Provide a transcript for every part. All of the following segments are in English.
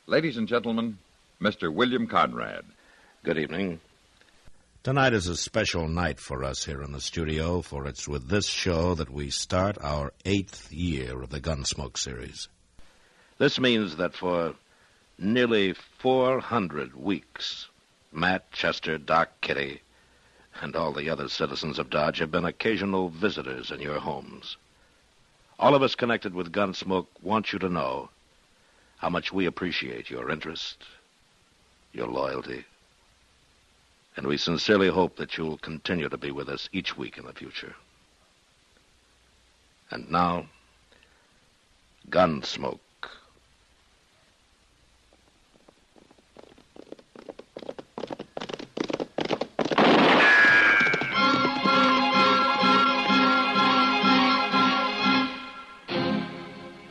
Ladies and gentlemen, Mr. William Conrad. Good evening. Tonight is a special night for us here in the studio, for it's with this show that we start our 8th year of the Gunsmoke series. This means that for nearly 400 weeks, Matt, Chester, Doc, Kitty, and all the other citizens of Dodge have been occasional visitors in your homes. All of us connected with Gunsmoke want you to know how much we appreciate your interest, your loyalty, and we sincerely hope that you'll continue to be with us each week in the future. And now, Gunsmoke.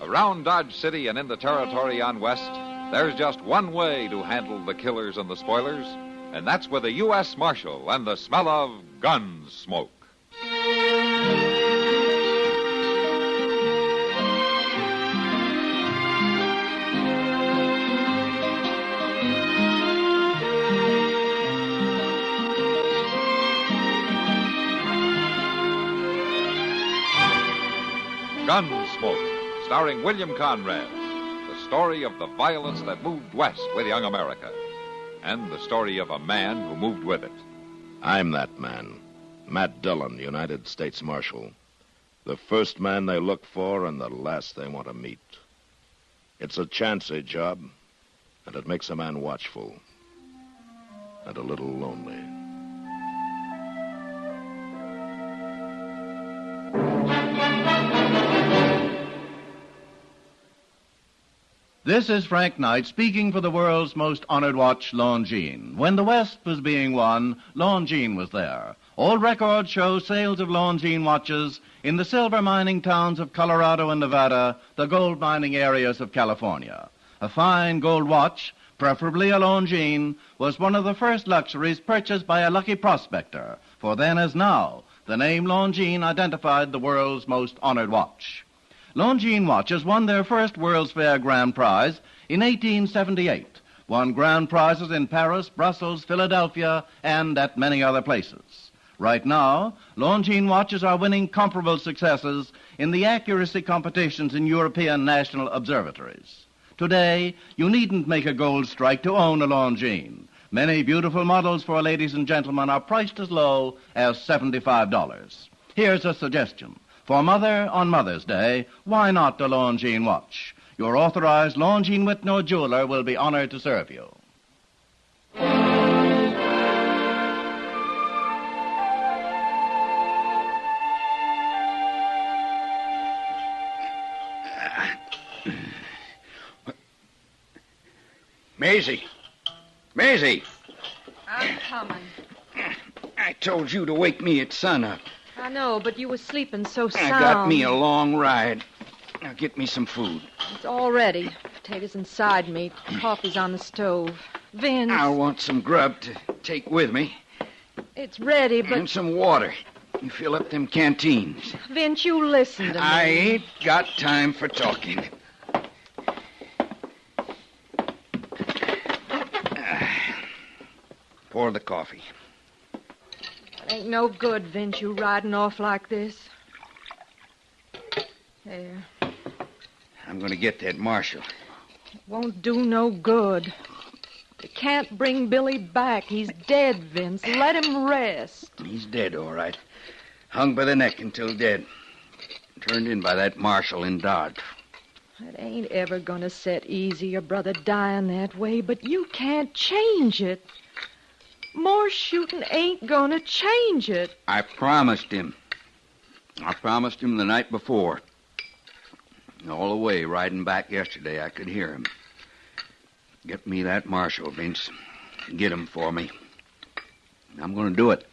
Around Dodge City and in the territory on West, there's just one way to handle the killers and the spoilers, and that's with a U.S. Marshal and the smell of Gunsmoke. Gunsmoke, starring William Conrad, the story of the violence that moved west with young America, and the story of a man who moved with it. I'm that man, Matt Dillon, United States Marshal. The first man they look for and the last they want to meet. It's a chancy job, and it makes a man watchful and a little lonely. This is Frank Knight speaking for the world's most honored watch, Longines. When the West was being won, Longines was there. Old records show sales of Longines watches in the silver mining towns of Colorado and Nevada, the gold mining areas of California. A fine gold watch, preferably a Longines, was one of the first luxuries purchased by a lucky prospector, for then as now, the name Longines identified the world's most honored watch. Longines watches won their first World's Fair Grand Prize in 1878, won grand prizes in Paris, Brussels, Philadelphia, and at many other places. Right now, Longines watches are winning comparable successes in the accuracy competitions in European national observatories. Today, you needn't make a gold strike to own a Longines. Many beautiful models for ladies and gentlemen are priced as low as $75. Here's a suggestion. For Mother on Mother's Day, why not the Longines watch? Your authorized Longines Whitnell jeweler will be honored to serve you. Maisie! Maisie! I'm coming. I told you to wake me at sunup. I know, but you were sleeping so sound. I got me a long ride. Now get me some food. It's all ready. Potatoes and side meat. Coffee's on the stove. Vince. I'll want some grub to take with me. It's ready, but... And some water. You fill up them canteens. Vince, you listen to me. I ain't got time for talking. Pour the coffee. It ain't no good, Vince, you riding off like this. There. I'm going to get that marshal. It won't do no good. You can't bring Billy back. He's dead, Vince. Let him rest. He's dead, all right. Hung by the neck until dead. Turned in by that marshal in Dodge. It ain't ever gonna set easy, your brother dying that way, but you can't change it. More shooting ain't gonna change it. I promised him. I promised him the night before. All the way riding back yesterday, I could hear him. Get me that marshal, Vince. Get him for me. I'm going to do it.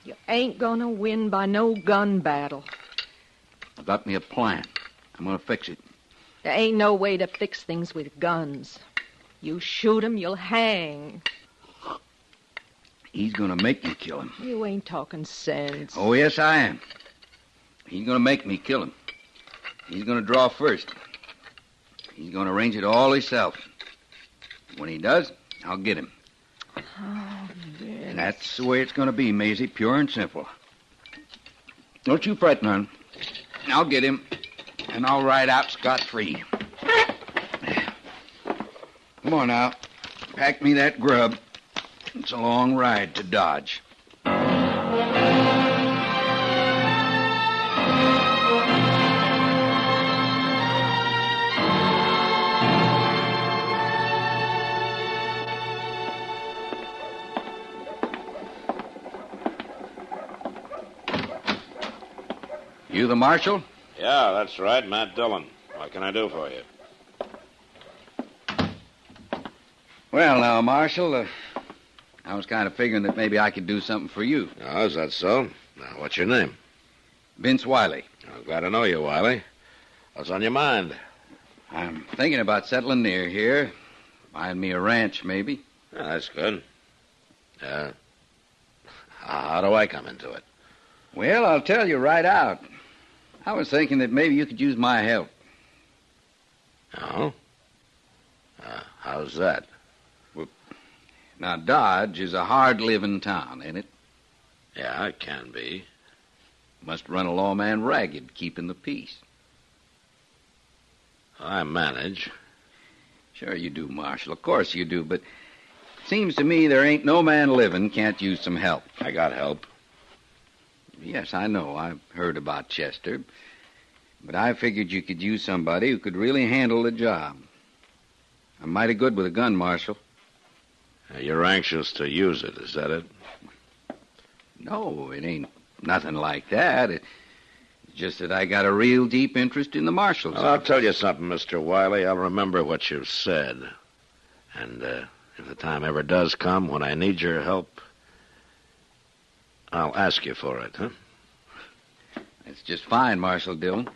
You ain't gonna win by no gun battle. I got me a plan. I'm going to fix it. There ain't no way to fix things with guns. You shoot him, you'll hang. He's going to make me kill him. You ain't talking sense. Oh, yes, I am. He's going to make me kill him. He's going to draw first. He's going to arrange it all himself. When he does, I'll get him. Oh, Vince. And that's the way it's going to be, Maisie, pure and simple. Don't you fret none. I'll get him, and I'll ride out scot-free. Come on now. Pack me that grub. It's a long ride to Dodge. You the marshal? Yeah, that's right, Matt Dillon. What can I do for you? Well, now, Marshal, I was kind of figuring that maybe I could do something for you. Oh, is that so? Now, what's your name? Vince Wiley. I'm glad to know you, Wiley. What's on your mind? I'm thinking about settling near here. Buying me a ranch, maybe. Yeah, that's good. How do I come into it? Well, I'll tell you right out. I was thinking that maybe you could use my help. Oh? How's that? Now, Dodge is a hard-living town, ain't it? Yeah, it can be. Must run a lawman ragged, keeping the peace. I manage. Sure you do, Marshal. Of course you do, but it seems to me there ain't no man living can't use some help. I got help. Yes, I know. I've heard about Chester. But I figured you could use somebody who could really handle the job. I'm mighty good with a gun, Marshal. You're anxious to use it, is that it? No, it ain't nothing like that. It's just that I got a real deep interest in the marshals. Well, I'll tell you something, Mr. Wiley. I'll remember what you've said. And if the time ever does come when I need your help, I'll ask you for it, huh? That's just fine, Marshal Dillon.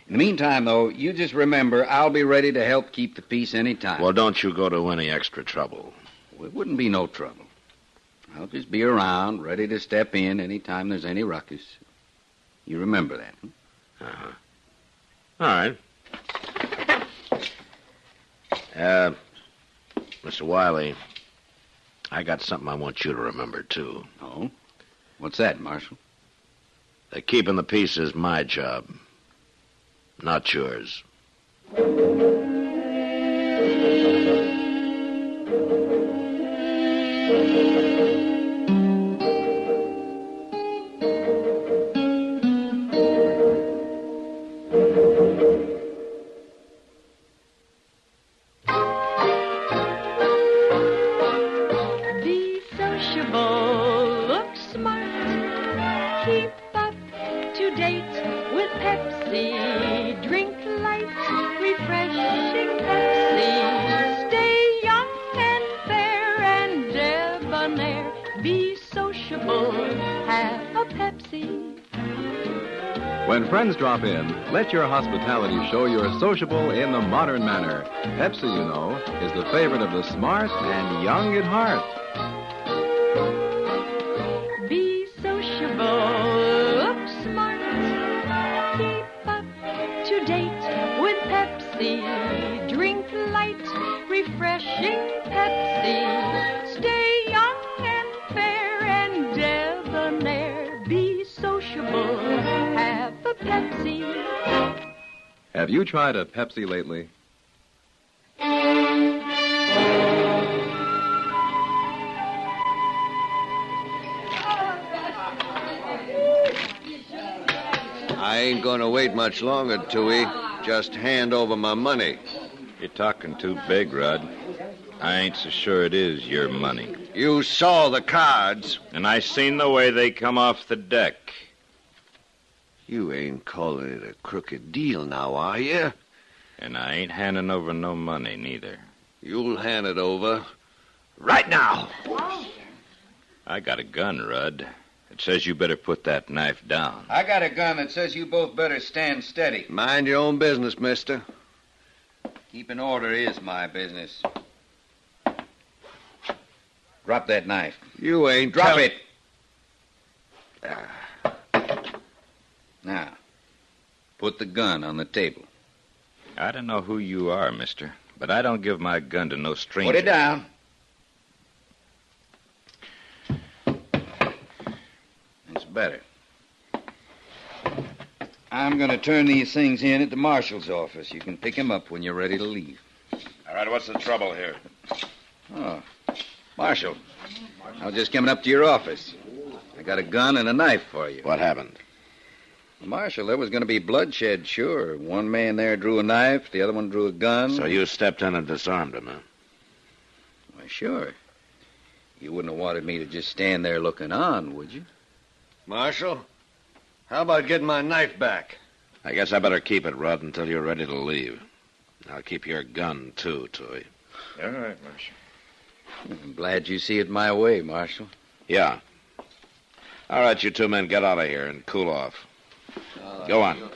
In the meantime, though, you just remember I'll be ready to help keep the peace any time. Well, don't you go to any extra trouble. Well, it wouldn't be no trouble. I'll just be around, ready to step in any time there's any ruckus. You remember that, huh? Uh-huh. All right. Mr. Wiley, I got something I want you to remember, too. Oh? What's that, Marshal? That keeping the peace is my job, not yours. Be sociable, look smart, keep up to date with Pepsi, drink light, refreshing Pepsi, stay young and fair and debonair, be sociable, have a Pepsi. When friends drop in, let your hospitality show you're sociable in the modern manner. Pepsi, you know, is the favorite of the smart and young at heart. Be sociable, look smart, keep up to date with Pepsi, drink light, refreshing Pepsi, stay young and fair and debonair, be sociable, have a Pepsi. Have you tried a Pepsi lately? I ain't gonna wait much longer, Tooey. Just hand over my money. You're talking too big, Rod. I ain't so sure it is your money. You saw the cards. And I seen the way they come off the deck. You ain't calling it a crooked deal now, are you? And I ain't handing over no money, neither. You'll hand it over right now. I got a gun, Rudd. It says you better put that knife down. I got a gun that says you both better stand steady. Mind your own business, mister. Keeping order is my business. Drop that knife. You ain't Drop it. Now, put the gun on the table. I don't know who you are, mister, But I don't give my gun to no stranger. Put it down. It's better. I'm going to turn these things in at the marshal's office. You can pick them up when you're ready to leave. All right, what's the trouble here? Oh, Marshal, I was just coming up to your office. I got a gun and a knife for you. What happened? Marshal, there was going to be bloodshed, sure. One man there drew a knife, the other one drew a gun. So you stepped in and disarmed him, huh? Why, sure. You wouldn't have wanted me to just stand there looking on, would you? Marshal, how about getting my knife back? I guess I better keep it, Rudd, until you're ready to leave. I'll keep your gun, too, Tooey. All right, Marshal. I'm glad you see it my way, Marshal. Yeah. All right, you two men, get out of here and cool off. Go on.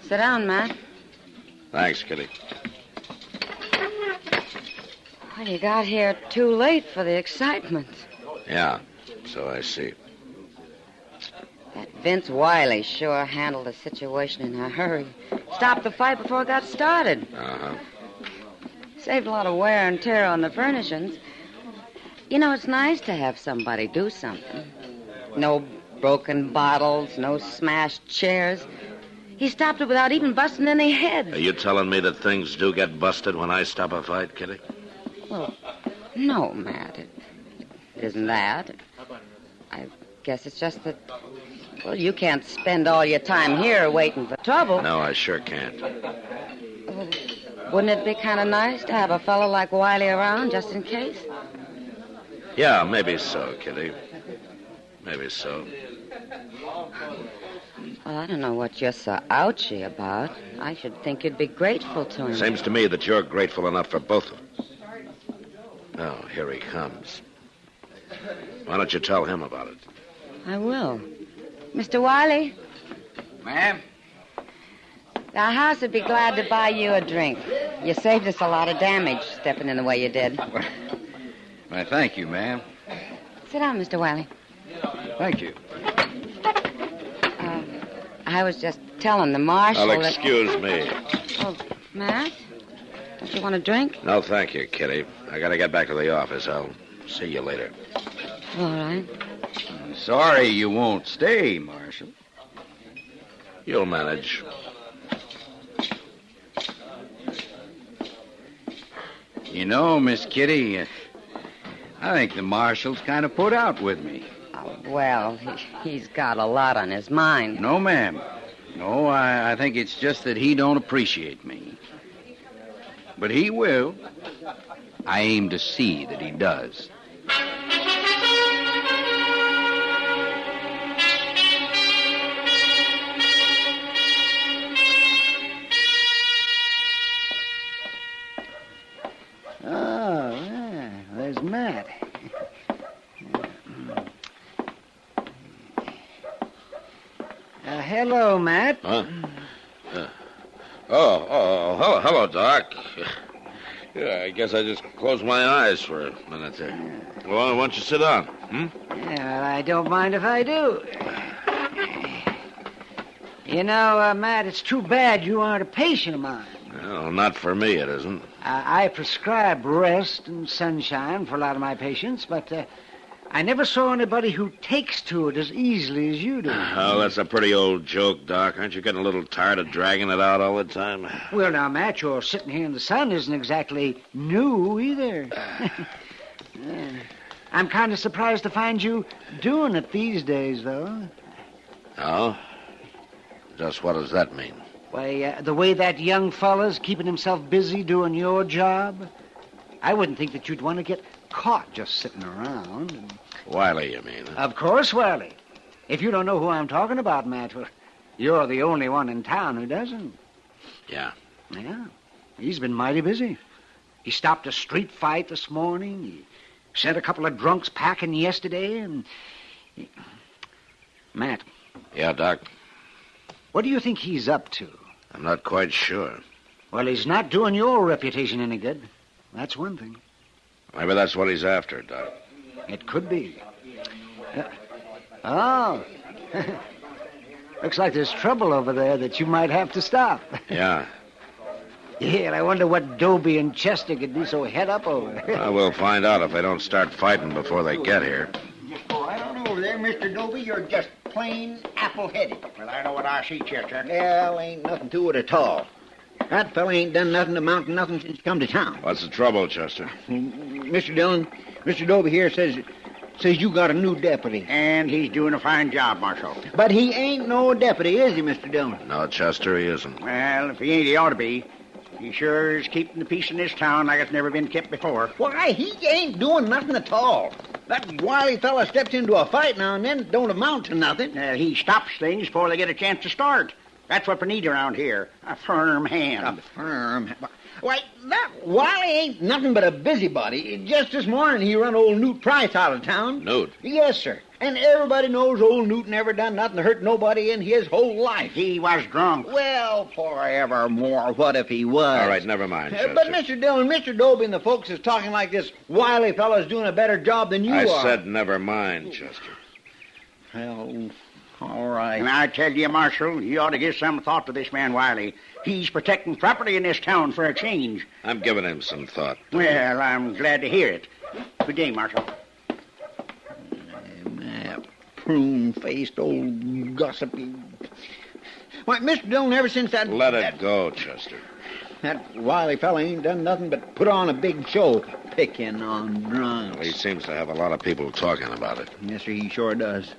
Sit down, Matt. Thanks, Kitty. Well, you got here too late for the excitement. Yeah, so I see. That Vince Wiley sure handled the situation in a hurry. Stopped the fight before it got started. Uh-huh. Saved a lot of wear and tear on the furnishings. You know, it's nice to have somebody do something. No broken bottles, no smashed chairs. He stopped it without even busting any heads. Are you telling me that things do get busted when I stop a fight, Kitty? Well, no, Matt. It isn't that. I guess it's just that, well, you can't spend all your time here waiting for trouble. No, I sure can't. Wouldn't it be kind of nice to have a fellow like Wiley around just in case? Yeah, maybe so, Kitty. Maybe so. Well, I don't know what you're so ouchy about. I should think you'd be grateful to him. Seems to me that you're grateful enough for both of them. Oh, here he comes. Why don't you tell him about it? I will. Mr. Wiley? Ma'am? The house would be glad to buy you a drink. You saved us a lot of damage stepping in the way you did. Why, thank you, ma'am. Sit down, Mr. Wiley. Thank you. I was just telling the marshal Well, excuse me. Oh, Matt? Don't you want a drink? No, thank you, Kitty. I gotta get back to the office. I'll see you later. All right. I'm sorry you won't stay, Marshal. You'll manage. You know, Miss Kitty, I think the Marshal's kind of put out with me. Oh, well, he's got a lot on his mind. No, ma'am. No, I think it's just that he don't appreciate me. But he will. I aim to see that he does. Oh, yeah, there's Matt. Hello, Matt. Huh? Hello, Doc. Yeah, I guess I just closed my eyes for a minute there. Well, why don't you sit down? Yeah, well, I don't mind if I do. You know, Matt, it's too bad you aren't a patient of mine. Well, not for me, it isn't. I prescribe rest and sunshine for a lot of my patients, but I never saw anybody who takes to it as easily as you do. Oh, that's a pretty old joke, Doc. Aren't you getting a little tired of dragging it out all the time? Well, now, Matt, your sitting here in the sun isn't exactly new either. Yeah. I'm kind of surprised to find you doing it these days, though. Oh? Just what does that mean? Why, the way that young fella's keeping himself busy doing your job, I wouldn't think that you'd want to get caught just sitting around. Wiley, you mean? Huh? Of course, Wiley. If you don't know who I'm talking about, Matt, well, you're the only one in town who doesn't. Yeah. Yeah. He's been mighty busy. He stopped a street fight this morning. He sent a couple of drunks packing yesterday, and... Matt. Yeah, Doc? What do you think he's up to? I'm not quite sure. Well, he's not doing your reputation any good. That's one thing. Maybe that's what he's after, Doc. It could be. Oh. Looks like there's trouble over there that you might have to stop. Yeah. Yeah, and I wonder what Dobie and Chester could be so head up over. We'll find out if they don't start fighting before they get here. Just go right on over there, Mr. Dobie. You're just plain apple-headed. Well, I know what I see, Chester. Well, ain't nothing to it at all. That fella ain't done nothing amount to nothing since he come to town. What's the trouble, Chester? Mr. Dillon, Mr. Dobie here says you got a new deputy. And he's doing a fine job, Marshal. But he ain't no deputy, is he, Mr. Dillon? No, Chester, he isn't. Well, if he ain't, he ought to be. He sure is keeping the peace in this town like it's never been kept before. Why, he ain't doing nothing at all. That wily fella steps into a fight now and then, don't amount to nothing. He stops things before they get a chance to start. That's what we need around here, a firm hand. A firm hand? Why, that Wily ain't nothing but a busybody. Just this morning he run old Newt Price out of town. Newt? Yes, sir. And everybody knows old Newt never done nothing to hurt nobody in his whole life. He was drunk. Well, forevermore, what if he was? All right, never mind, Chester. But Mr. Dillon, Mr. Dobie and the folks is talking like this wily fellow's doing a better job than you are. I said never mind, Chester. Well, all right. And I tell you, Marshal, you ought to give some thought to this man Wiley. He's protecting property in this town for a change. I'm giving him some thought. Well, I'm glad to hear it. Good day, Marshal. Prune-faced old gossipy. Why, Mr. Dillon, ever since that... Let it go, Chester. That wily fella ain't done nothing but put on a big show, picking on drunks. Well, he seems to have a lot of people talking about it. Yes, sir, he sure does.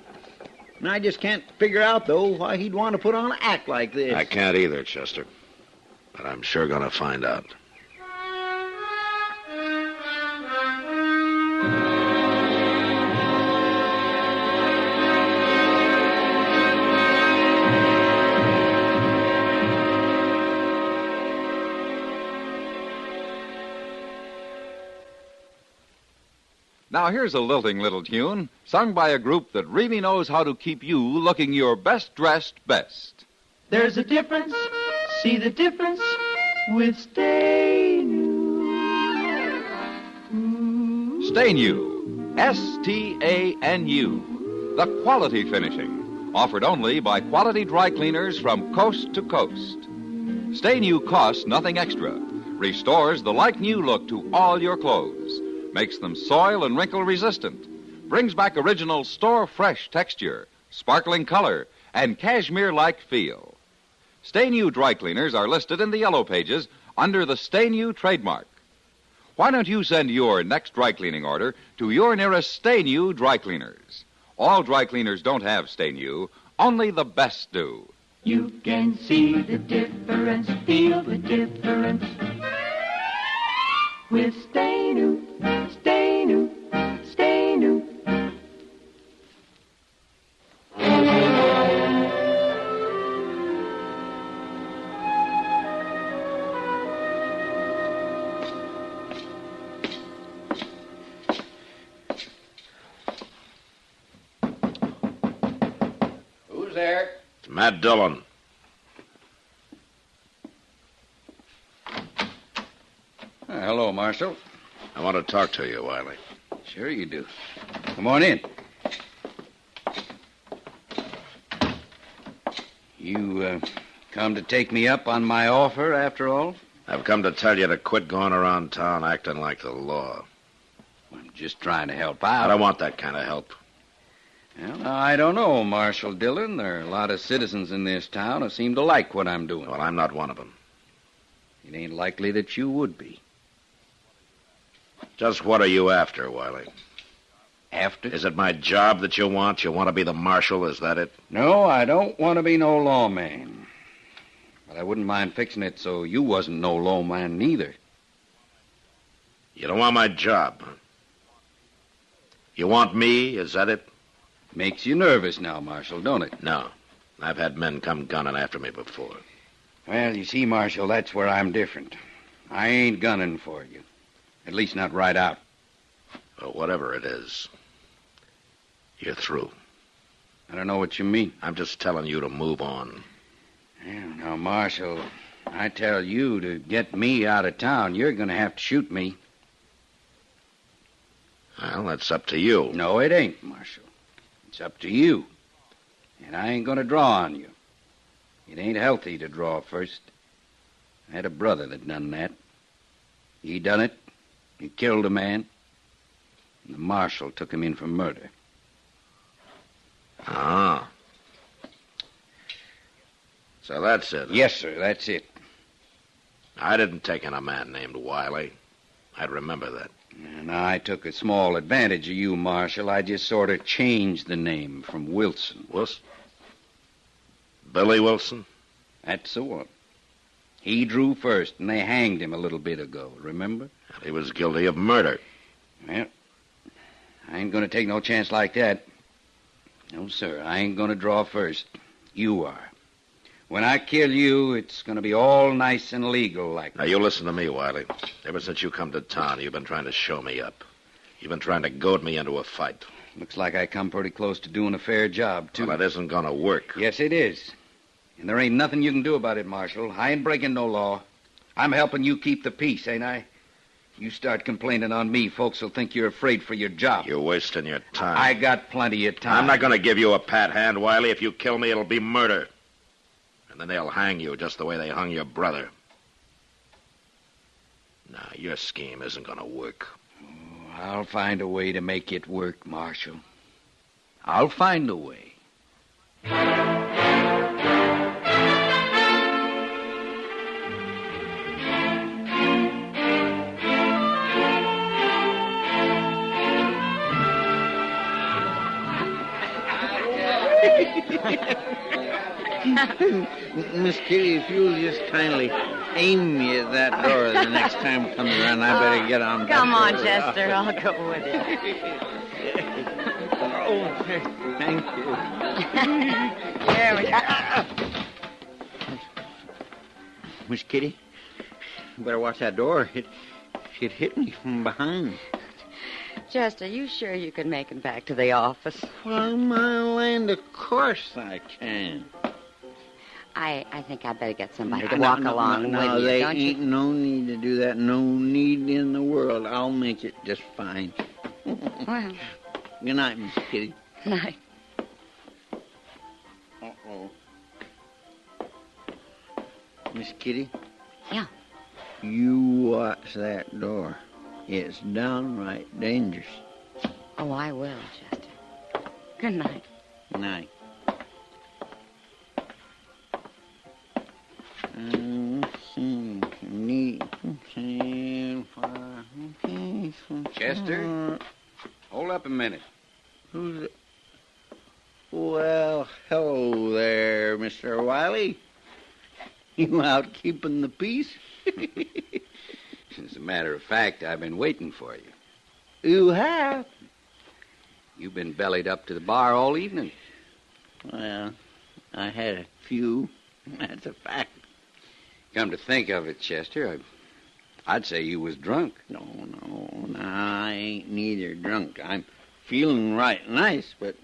And I just can't figure out, though, why he'd want to put on an act like this. I can't either, Chester. But I'm sure going to find out. Now here's a lilting little tune sung by a group that really knows how to keep you looking your best dressed best. There's a difference, see the difference with Stay New. Stay New, S-T-A-N-U, the quality finishing, offered only by quality dry cleaners from coast to coast. Stay New costs nothing extra, restores the like-new look to all your clothes, makes them soil and wrinkle resistant, brings back original store-fresh texture, sparkling color, and cashmere-like feel. Stay New dry cleaners are listed in the yellow pages under the Stay New trademark. Why don't you send your next dry cleaning order to your nearest Stay New dry cleaners? All dry cleaners don't have Stay New, only the best do. You can see the difference, feel the difference with Stay New. Stay New, Stay New. Who's there? It's Matt Dillon. Hello, Marshal. I want to talk to you, Wiley. Sure you do. Come on in. You, come to take me up on my offer, after all? I've come to tell you to quit going around town acting like the law. I'm just trying to help out. I don't want that kind of help. Well, I don't know, Marshal Dillon. There are a lot of citizens in this town who seem to like what I'm doing. Well, I'm not one of them. It ain't likely that you would be. Just what are you after, Wiley? After? Is it my job that you want? You want to be the marshal, is that it? No, I don't want to be no lawman. But I wouldn't mind fixing it so you wasn't no lawman neither. You don't want my job, huh? You want me, is that it? Makes you nervous now, Marshal, don't it? No. I've had men come gunning after me before. Well, you see, Marshal, that's where I'm different. I ain't gunning for you. At least not right out. Well, whatever it is, you're through. I don't know what you mean. I'm just telling you to move on. Yeah, now, Marshal, I tell you to get me out of town, you're going to have to shoot me. Well, that's up to you. No, it ain't, Marshal. It's up to you. And I ain't going to draw on you. It ain't healthy to draw first. I had a brother that done that. He done it. He killed a man. And the marshal took him in for murder. Ah. So that's it. Yes, sir, that's it. I didn't take in a man named Wiley. I'd remember that. And I took a small advantage of you, Marshal. I just sort of changed the name from Wilson. Wilson? Billy Wilson? That's the one. He drew first, and they hanged him a little bit ago, remember? He was guilty of murder. Well, I ain't going to take no chance like that. No, sir, I ain't going to draw first. You are. When I kill you, it's going to be all nice and legal like that. Now, you listen to me, Wiley. Ever since you come to town, you've been trying to show me up. You've been trying to goad me into a fight. Looks like I come pretty close to doing a fair job, too. Well, it isn't going to work. Yes, it is. And there ain't nothing you can do about it, Marshal. I ain't breaking no law. I'm helping you keep the peace, ain't I? You start complaining on me, folks will think you're afraid for your job. You're wasting your time. I got plenty of time. I'm not going to give you a pat hand, Wiley. If you kill me, it'll be murder. And then they'll hang you just the way they hung your brother. Now, your scheme isn't going to work. Oh, I'll find a way to make it work, Marshal. I'll find a way. Miss Kitty, if you'll just kindly aim me at that door the next time it comes around, I better get on. Come on, Chester. I'll go with you. Oh, thank you. There we go. Miss Kitty, you better watch that door. It hit me from behind. Chester, you sure you can make it back to the office? Well, my land, of course I can. I think I'd better get somebody to walk along with you, there don't ain't you? no need to do that. No need in the world. I'll make it just fine. Well, Good night, Miss Kitty. night. Uh-oh. Miss Kitty? Yeah. You watch that door. It's downright dangerous. Oh, I will, Chester. Good night. Night. Chester? Hold up a minute. Who's it? Well, hello there, Mr. Wiley. You out keeping the peace? As a matter of fact, I've been waiting for you. You have? You've been bellied up to the bar all evening. Well, I had a few. That's a fact. Come to think of it, Chester, I'd say you was drunk. No, I ain't neither drunk. I'm feeling right nice, but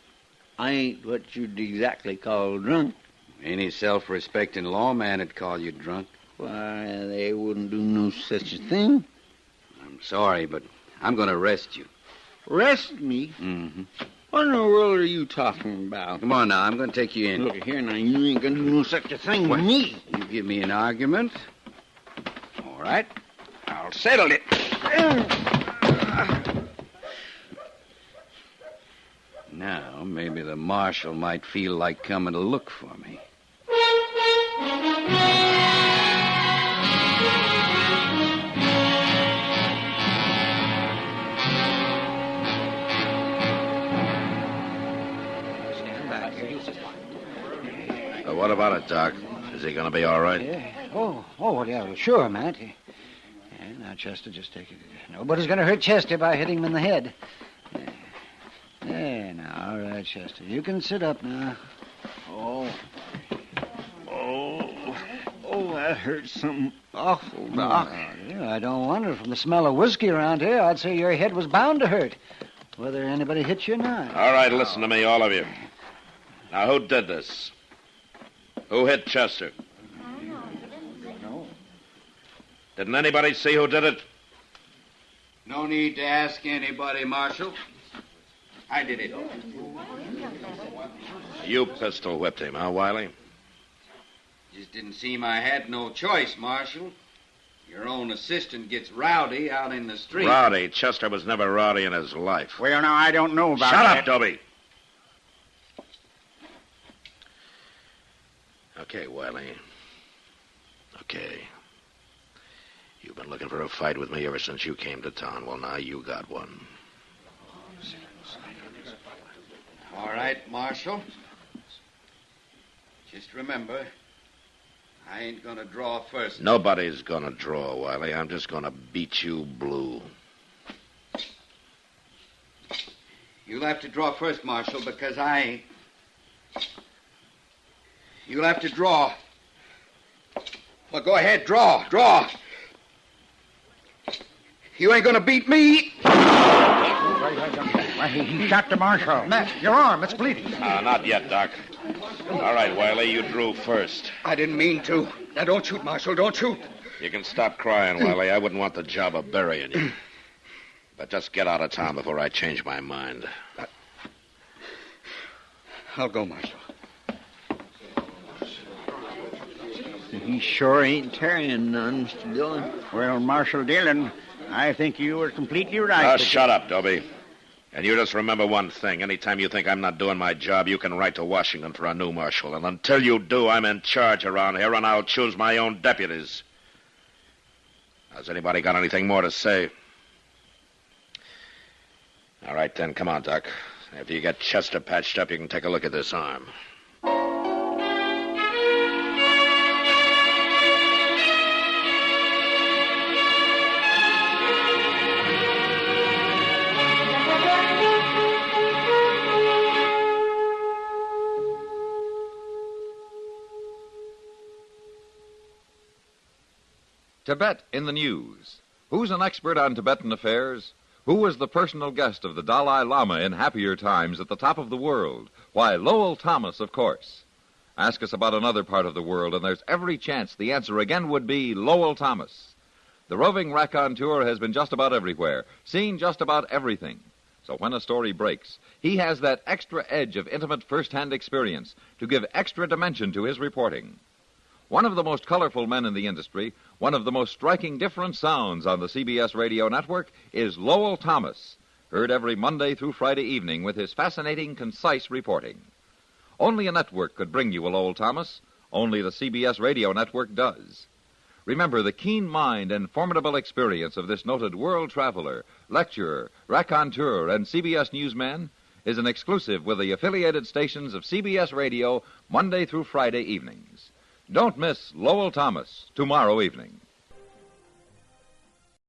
I ain't what you'd exactly call drunk. Any self-respecting lawman would call you drunk. Why, they wouldn't do no such a thing. I'm sorry, but I'm going to arrest you. Arrest me? Mm-hmm. What in the world are you talking about? Come on now, I'm going to take you in. Look here now, you ain't going to do no such a thing with me. You give me an argument. All right. I'll settle it. Now, maybe the marshal might feel like coming to look for me. What about it, Doc? Is he going to be all right? Yeah. Oh, yeah, sure, Matt. Yeah, now, Chester, just take it. Nobody's going to hurt Chester by hitting him in the head. There, now, all right, Chester. You can sit up now. Oh, that hurts something awful, Doc. Yeah, I don't wonder. From the smell of whiskey around here, I'd say your head was bound to hurt, whether anybody hit you or not. All right, listen to me, all of you. Now, who did this? Who hit Chester? No. Didn't anybody see who did it? No need to ask anybody, Marshal. I did it. You pistol whipped him, huh, Wiley? Just didn't seem I had no choice, Marshal. Your own assistant gets rowdy out in the street. Rowdy? Chester was never rowdy in his life. Well, now, I don't know about Shut that. up, Dobie. Okay, Wiley. Okay. You've been looking for a fight with me ever since you came to town. Well, now you got one. All right, Marshal. Just remember, I ain't gonna draw first. Nobody's gonna draw, Wiley. I'm just gonna beat you blue. You'll have to draw first, Marshal, because I ain't. You'll have to draw. Well, go ahead, draw. You ain't gonna beat me. Why, he shot the Marshal. Matt, your arm, it's bleeding. Not yet, Doc. All right, Wiley, you drew first. I didn't mean to. Now, don't shoot, Marshal, don't shoot. You can stop crying, Wiley. I wouldn't want the job of burying you. But just get out of town before I change my mind. I'll go, Marshal. He sure ain't carrying none, Mr. Dillon. Well, Marshal Dillon, I think you were completely right. Shut up, Dobie. And you just remember one thing. Anytime you think I'm not doing my job, you can write to Washington for a new marshal. And until you do, I'm in charge around here, and I'll choose my own deputies. Has anybody got anything more to say? All right, then. Come on, Doc. After you get Chester patched up, you can take a look at this arm. Tibet in the news. Who's an expert on Tibetan affairs? Who was the personal guest of the Dalai Lama in happier times at the top of the world? Why, Lowell Thomas, of course. Ask us about another part of the world, and there's every chance the answer again would be Lowell Thomas. The roving raconteur has been just about everywhere, seen just about everything. So when a story breaks, he has that extra edge of intimate first-hand experience to give extra dimension to his reporting. One of the most colorful men in the industry, one of the most striking different sounds on the CBS radio network is Lowell Thomas, heard every Monday through Friday evening with his fascinating, concise reporting. Only a network could bring you a Lowell Thomas. Only the CBS radio network does. Remember, the keen mind and formidable experience of this noted world traveler, lecturer, raconteur, and CBS newsman is an exclusive with the affiliated stations of CBS radio Monday through Friday evenings. Don't miss Lowell Thomas tomorrow evening.